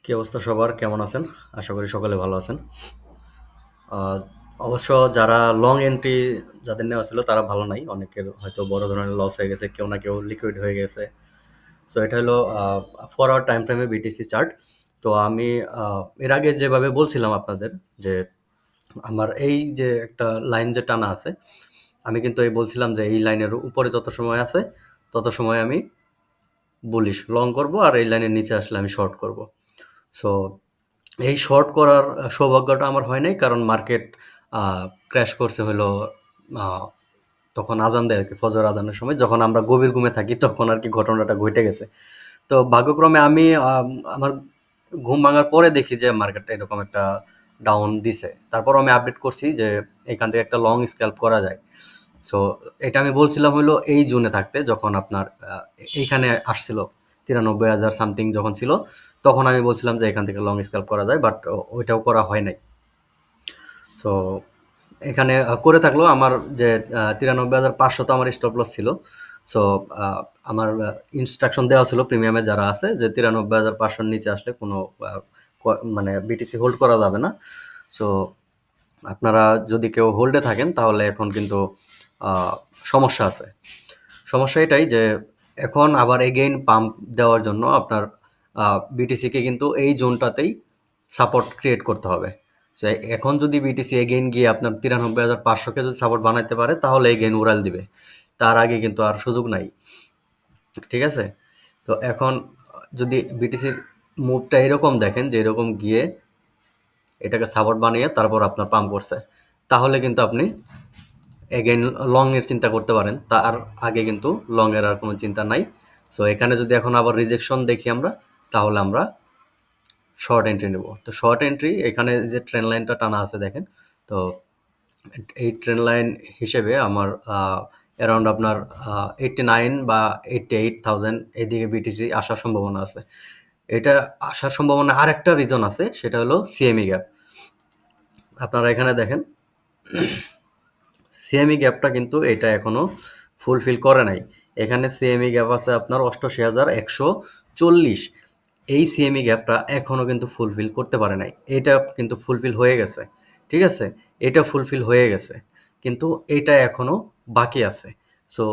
কি অবস্থা সবার? কেমন আছেন? আশা করি সকলে ভালো আছেন। আহ, অবশ্য যারা লং এন্ট্রি যাদের নেওয়া ছিল তারা ভালো নাই, অনেকের হয়তো বড় ধরনের লস হয়ে গেছে, কেউ না কেউ লিকুইড হয়ে গেছে। সো এটা হলো 4 আওয়ার টাইম ফ্রেমে বিটিসি চার্ট। তো আমি এর আগে যেভাবে বলছিলাম আপনাদের যে আমার এই যে একটা লাইন যে টানা আছে, আমি কিন্তু এই বলছিলাম যে এই লাইনের উপরে যত সময় আছে তত সময় আমি বুলিশ লং করব, আর এই লাইনের নিচে আসলে আমি শর্ট করব। সো এই শর্ট করার সৌভাগ্যটা আমার হয় নাই, কারণ মার্কেট ক্র্যাশ করছে হলো আহ, তখন আজান দেয় আর কি, ফজর আজানের সময় যখন আমরা গভীর ঘুমে থাকি তখন আর কি ঘটনাটা ঘটে গেছে। তো ভাগ্যক্রমে আমি আমার ঘুম ভাঙার পরে দেখি যে মার্কেটটা এরকম একটা ডাউন দিছে, তারপর আমি আপডেট করছি যে এখান থেকে একটা লং স্ক্যাল্প করা যায়। সো এটা আমি বলছিলাম হলো এই জুনে থাকতে, যখন আপনার এইখানে আসছিল 93,000 সামথিং যখন ছিল, তখন আমি বলছিলাম যে এখান থেকে লং স্ক্যাল্প করা যায়, বাট ওইটাও করা হয় নাই। সো এখানে করে থাকলো আমার যে 93,500 তো আমার স্টপ লস ছিল। সো আমার ইনস্ট্রাকশন দেওয়া ছিল প্রিমিয়ামে যারা আছে যে 93,500 নিচে আসলে কোনো মানে বিটিসি হোল্ড করা যাবে না। সো আপনারা যদি কেউ হোল্ডে থাকেন তাহলে এখন কিন্তু আহ, সমস্যা আছে। সমস্যা এটাই যে এখন আবার এগেইন পাম্প দেওয়ার জন্য আপনার বিটিসিকে কিন্তু এই জোনটাতেই সাপোর্ট ক্রিয়েট করতে হবে। তো এখন যদি বিটিসি এগেইন গিয়ে আপনার 93,500-কে যদি সাপোর্ট বানাইতে পারে তাহলে এগেইন উড়াল দিবে, তার আগে কিন্তু আর সুযোগ নাই। ঠিক আছে? তো এখন যদি বিটিসির মুভটা এরকম দেখেন যে এরকম গিয়ে এটাকে সাপোর্ট বানিয়ে তারপর আপনার পাম্প করছে, তাহলে কিন্তু আপনি এগেইন লং এর চিন্তা করতে পারেন, তার আগে কিন্তু লং এর আর কোনো চিন্তা নাই। সো এখানে যদি এখন আবার রিজেকশন দেখি আমরা, তাহলে আমরা শর্ট এন্ট্রি নেব। তো শর্ট এন্ট্রি এখানে যে ট্রেন লাইনটা টানা আছে দেখেন, তো এই ট্রেন লাইন হিসেবে আমার অ্যারাউন্ড আপনার 89 বা 88,000 এদিকে বিটিসি আসার সম্ভাবনা আছে। এটা আসার সম্ভাবনা আর একটা রিজন আছে, সেটা হলো সিএমই গ্যাপ। আপনারা এখানে দেখেন সিএমই গ্যাপটা কিন্তু এটা এখনো ফুলফিল করে নাই। এখানে সিএমই গ্যাপ আছে আপনার 88,140। এই সিএমই গ্যাপটা এখনো কিন্তু ফুলফিল করতে পারে নাই, এটা কিন্তু ফুলফিল হয়ে গেছে। ঠিক আছে, এটা ফুলফিল হয়ে গেছে, কিন্তু এটা এখনো বাকি আছে। সো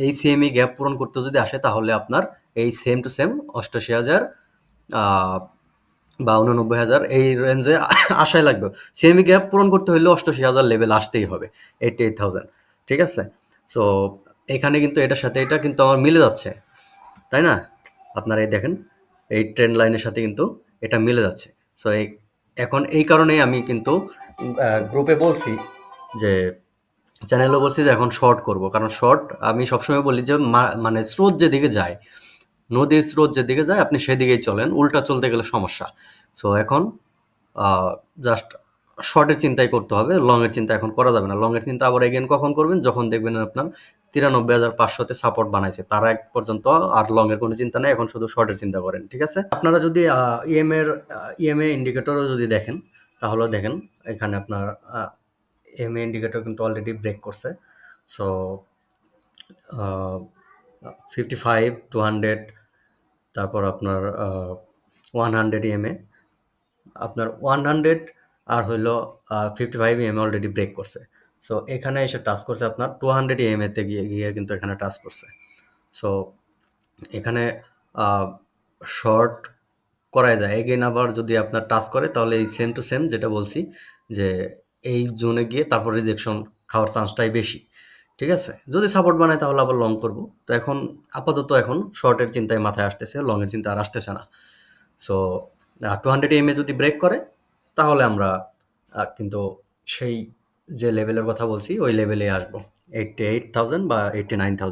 এই সিএমই গ্যাপ পূরণ করতে যদি আসে তাহলে আপনার এই সেম টু সেম 88,000 বা 89,000 এই রেঞ্জে আসাই লাগবে। সেমি গ্যাপ পূরণ করতে হলে 88,000 লেভেল আসতেই হবে, 88,000। ঠিক আছে? সো এখানে কিন্তু এটার সাথে এটা কিন্তু আমার মিলে যাচ্ছে, তাই না? আপনারা এই দেখেন, এই ট্রেন্ড লাইনের সাথে কিন্তু এটা মিলে যাচ্ছে। সো এখন এই কারণেই আমি কিন্তু গ্রুপে বলছি যে চ্যানেলও বলছি যে এখন শর্ট করব, কারণ শর্ট আমি সবসময় বলি যে মানে স্রোত যেদিকে যায়, নদীর স্রোত যেদিকে যায় আপনি সেদিকেই চলেন, উল্টা চলতে গেলে সমস্যা। সো এখন জাস্ট শর্টের চিন্তাই করতে হবে, লং এর চিন্তা এখন করা যাবে না। লং এর চিন্তা আবার এগেন কখন করবেন, যখন দেখবেন আপনার 93,500-তে সাপোর্ট বানাইছে, তার এক পর্যন্ত আর লং এর কোনো চিন্তা নেই, এখন শুধু শর্টের চিন্তা করেন। ঠিক আছে? আপনারা যদি ইএমএ ইন্ডিকেটরও যদি দেখেন, তাহলে দেখেন এখানে আপনার ইএমএ ইন্ডিকেটর কিন্তু অলরেডি ব্রেক করছে। সো 55, 200, তারপর আপনার 100 ইএমএ, আপনার 100 আর হইলো 55 ইএমএ অলরেডি ব্রেক করছে। সো এখানে এসে টাচ করছে আপনার 200 ইএমএতে গিয়ে গিয়ে কিন্তু এখানে টাচ করছে। সো এখানে শর্ট করাই যায় এগেইন, আবার যদি আপনার টাচ করে তাহলে এই সেম টু সেম যেটা বলছি যে এই জোনে গিয়ে তারপর রিজেকশন খাওয়ার চান্সটাই বেশি। ঠিক আছে? যদি সাপোর্ট বানায় তাহলে আবার লং করব। তো এখন আপাতত এখন শর্টের চিন্তায় মাথায় আসতেছে, লং এর চিন্তা আর আসতেছে না। সো 200 এমএ যদি ব্রেক করে তাহলে আমরা কিন্তু সেই যে লেভেলের কথা বলছি ওই লেভেলে আসবো, 88,000 বা 89,000।